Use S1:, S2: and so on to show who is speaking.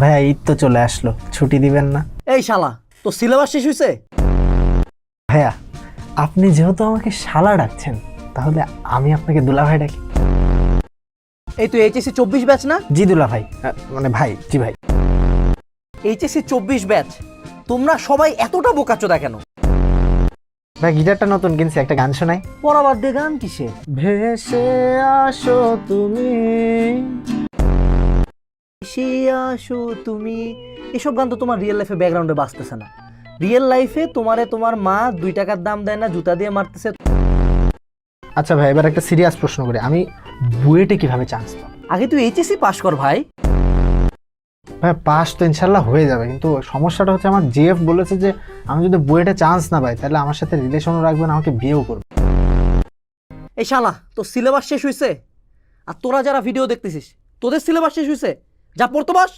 S1: ভাইয়া ঈদ তো চলে আসলো, ছুটি দিবেন না?
S2: এই শালা, তো সিলেবাস শেষ হয়েছে?
S1: ভাইয়া আপনি যেহেতু আমাকে শালা ডাকছেন, তাহলে আমি আপনাকে দুলা ভাই ডাকি।
S2: এই তো এইচএসসি 24 ব্যাচ না?
S1: জি দুলা ভাই, মানে ভাই, জি ভাই।
S2: এইচএসসি 24 ব্যাচ, তোমরা সবাই এতটা বোকাচোদা কেন?
S1: ভাই গিটারটা নতুন কিনছি, একটা গান শোনাই।
S2: পড়াবার দিয়ে গান কিসে?
S1: ভেসে আসো তুমি।
S2: সে আসো তুমি, এসব গান তো তোমার রিয়েল লাইফে ব্যাকগ্রাউন্ডে বাজতেছে না। রিয়েল লাইফে তোমার মা 2 টাকার দাম দেয় না, জুতা দিয়ে মারতেছে।
S1: আচ্ছা ভাই, এবার একটা সিরিয়াস প্রশ্ন করি, আমি বুয়েটে কিভাবে চান্স পাবো?
S2: আগে তুই এইচএসসি পাস কর ভাই।
S1: ভাই পাস তো ইনশাল্লাহ হয়ে যাবে, কিন্তু সমস্যাটা হচ্ছে আমার জিএফ বলেছে যে আমি যদি বুয়েটে চান্স না পাই তাহলে আমার সাথে রিলেশনও রাখবেন, আমাকে বিয়েও করবে।
S2: এই শালা, তোর সিলেবাস শেষ হয়েছে? আর তোরা যারা ভিডিও দেখতেছিস, তোদের সিলেবাস শেষ হয়েছে? যা পড়তো বাস।